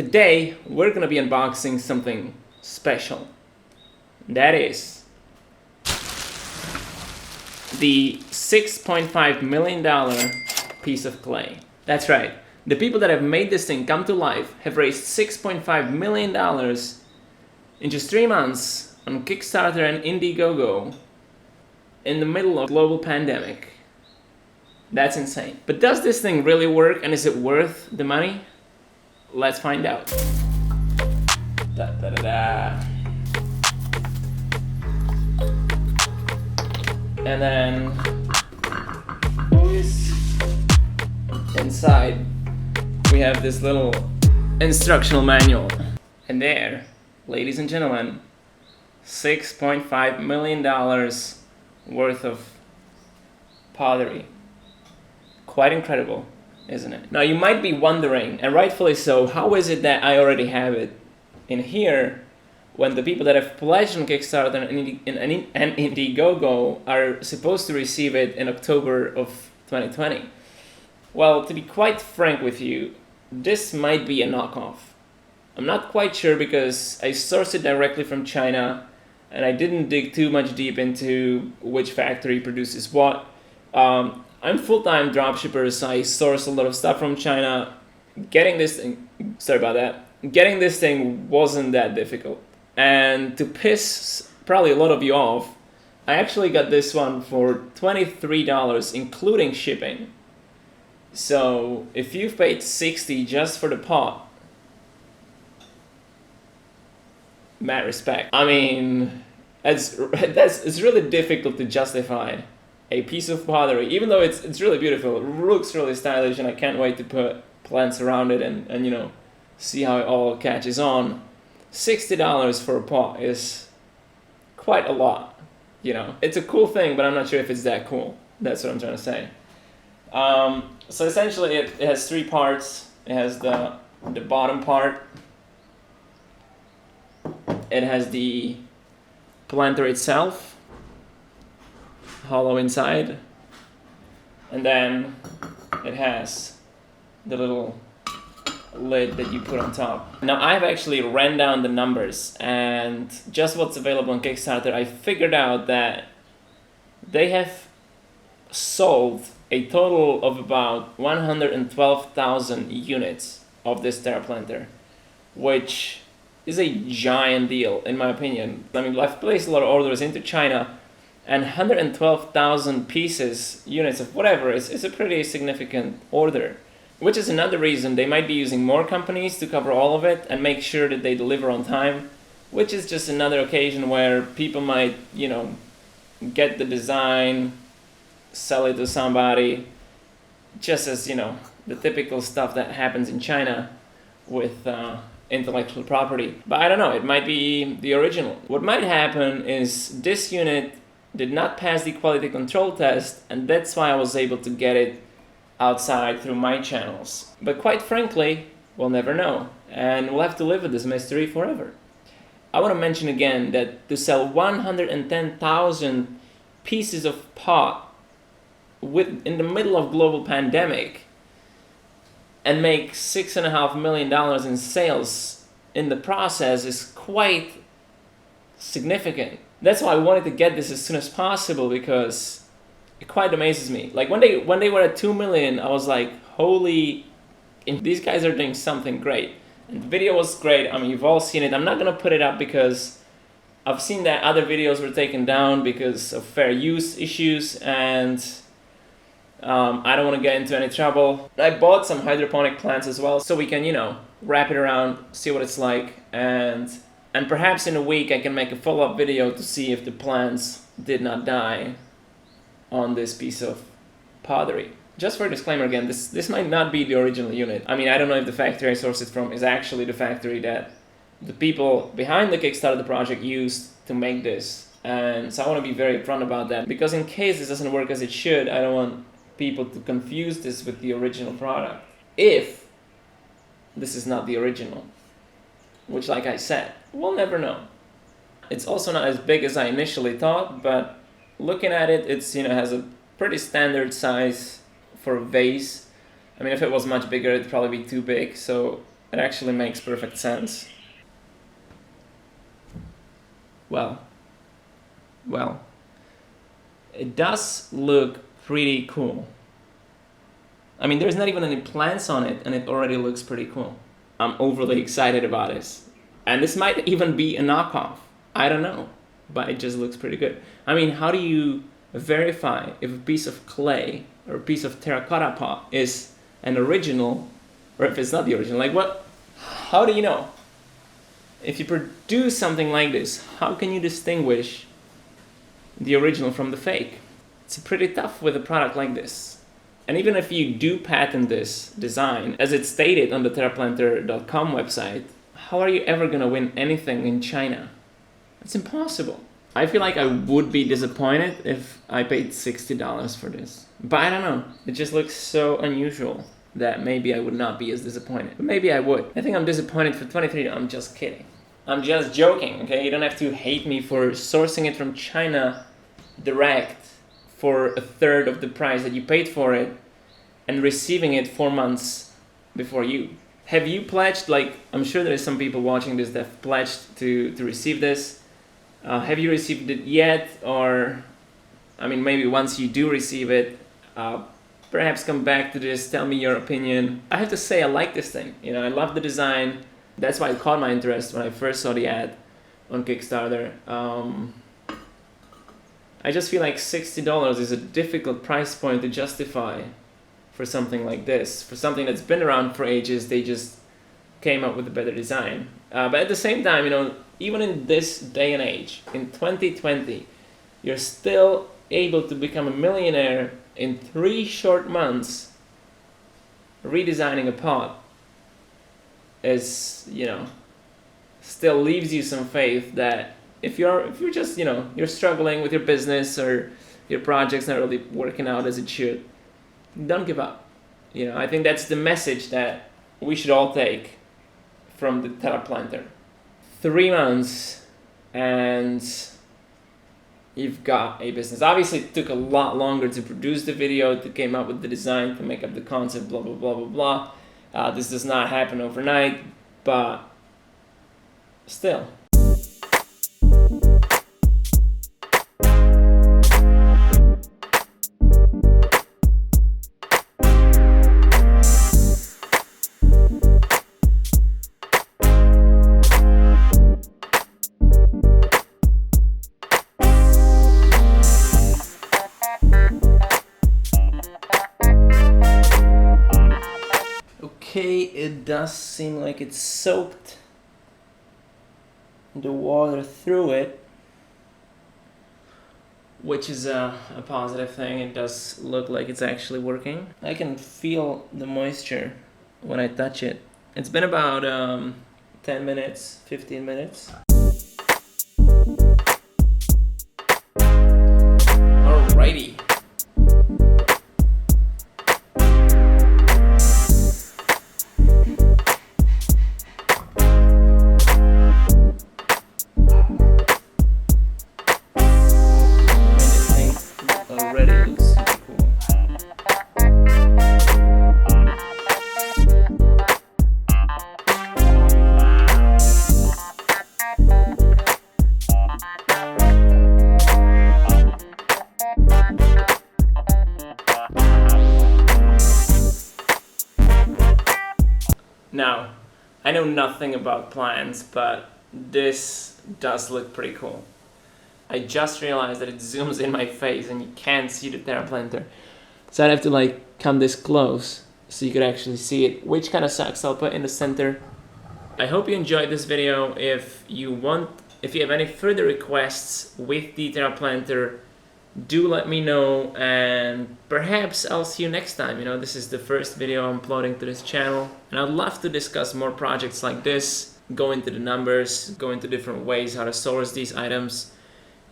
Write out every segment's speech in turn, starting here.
Today, we're gonna be unboxing something special. That is the $6.5 million piece of clay. That's right. The people that have made this thing come to life have raised $6.5 million in just 3 months on Kickstarter and IndieGoGo in the middle of a global pandemic. That's insane. But does this thing really work, and is it worth the money? Let's find out. Da, da, da, da. And then inside we have this little instructional manual. And there, ladies and gentlemen, $6.5 million worth of pottery. Quite incredible, isn't it? Now you might be wondering, and rightfully so, how is it that I already have it in here when the people that have pledged on Kickstarter and IndieGoGo are supposed to receive it in October of 2020? Well, to be quite frank with you, this might be a knockoff. I'm not quite sure because I sourced it directly from China and I didn't dig too much deep into which factory produces what. I'm full-time dropshipper, so I source a lot of stuff from China. Getting this thing wasn't that difficult. And to piss probably a lot of you off, I actually got this one for $23, including shipping. So if you've paid $60 just for the pot, mad respect. I mean, it's really difficult to justify a piece of pottery, even though it's really beautiful. It looks really stylish, and I can't wait to put plants around it and you know, see how it all catches on. $60 for a pot is quite a lot, you know. It's a cool thing, but I'm not sure if it's that cool. That's what I'm trying to say. So essentially it has 3 parts. It has the bottom part. It has the planter itself, hollow inside, and then it has the little lid that you put on top. Now I've actually ran down the numbers, and just what's available on Kickstarter, I figured out that they have sold a total of about 112,000 units of this Terraplanter, which is a giant deal in my opinion. I mean, I've placed a lot of orders into China, and 112,000 pieces, units of whatever, is a pretty significant order. Which is another reason they might be using more companies to cover all of it and make sure that they deliver on time, which is just another occasion where people might, you know, get the design, sell it to somebody, just as, you know, the typical stuff that happens in China with intellectual property. But I don't know, it might be the original. What might happen is this unit did not pass the quality control test, and that's why I was able to get it outside through my channels. But quite frankly, we'll never know, and we'll have to live with this mystery forever. I want to mention again that to sell 110,000 pieces of pot in the middle of global pandemic and make $6.5 million in sales in the process is quite significant. That's why I wanted to get this as soon as possible, because it quite amazes me. Like when they were at 2 million, I was like, holy, these guys are doing something great. And the video was great. I mean, you've all seen it. I'm not gonna put it up because I've seen that other videos were taken down because of fair use issues, and I don't want to get into any trouble. I bought some hydroponic plants as well, so we can, you know, wrap it around, see what it's like, and perhaps in a week I can make a follow-up video to see if the plants did not die on this piece of pottery. Just for a disclaimer again, this might not be the original unit. I mean, I don't know if the factory I sourced it from is actually the factory that the people behind the Kickstarter project used to make this. And so I want to be very upfront about that, because in case this doesn't work as it should, I don't want people to confuse this with the original product. If this is not the original, which, like I said, we'll never know. It's also not as big as I initially thought, but looking at it, it's, you know, has a pretty standard size for a vase. I mean, if it was much bigger, it'd probably be too big. So It actually makes perfect sense. Well, it does look pretty cool. I mean, there's not even any plants on it, and it already looks pretty cool. I'm overly excited about this. And this might even be a knockoff. I don't know, but it just looks pretty good. I mean, how do you verify if a piece of clay or a piece of terracotta pot is an original, or if it's not the original? Like what? How do you know? If you produce something like this, how can you distinguish the original from the fake? It's pretty tough with a product like this. And even if you do patent this design, as it's stated on the Terraplanter.com website, how are you ever gonna win anything in China? It's impossible. I feel like I would be disappointed if I paid $60 for this. But I don't know, it just looks so unusual that maybe I would not be as disappointed. But maybe I would. I think I'm disappointed for $23. I'm just kidding. I'm just joking, okay? You don't have to hate me for sourcing it from China direct for a third of the price that you paid for it and receiving it 4 months before you. Have you pledged, like, I'm sure there is some people watching this that have pledged to receive this. Have you received it yet? Or, I mean, maybe once you do receive it, perhaps come back to this, tell me your opinion. I have to say I like this thing. You know, I love the design. That's why it caught my interest when I first saw the ad on Kickstarter. I just feel like $60 is a difficult price point to justify for something like this. For something that's been around for ages, they just came up with a better design. But at the same time, you know, even in this day and age, in 2020, you're still able to become a millionaire in 3 short months redesigning a pot. Is, you know, still leaves you some faith that if you're just, you know, you're struggling with your business or your project's not really working out as it should, don't give up. You know, I think that's the message that we should all take from the Terraplanter. 3 months and you've got a business. Obviously it took a lot longer to produce the video, to come up with the design, to make up the concept, blah blah blah blah blah. This does not happen overnight, but still. Okay, it does seem like it's soaked the water through it, which is a positive thing. It does look like it's actually working. I can feel the moisture when I touch it. It's been about 10 minutes, 15 minutes. Alrighty. Now, I know nothing about plants, but this does look pretty cool. I just realized that it zooms in my face and you can't see the Terraplanter. So I'd have to like come this close so you could actually see it, which kind of sucks. I'll put in the center. I hope you enjoyed this video. If you have any further requests with the Terraplanter, do let me know, and perhaps I'll see you next time. You know, this is the first video I'm uploading to this channel, and I'd love to discuss more projects like this, go into the numbers, go into different ways how to source these items.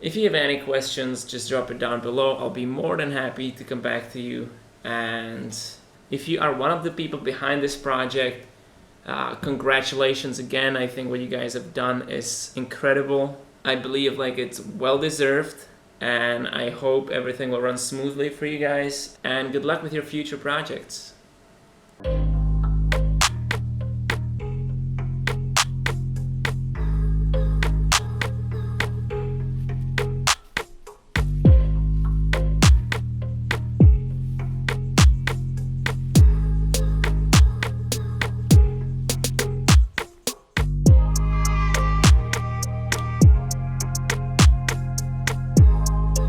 If you have any questions, just drop it down below. I'll be more than happy to come back to you. And if you are one of the people behind this project, congratulations again. I think what you guys have done is incredible. I believe like it's well deserved. And I hope everything will run smoothly for you guys, and good luck with your future projects.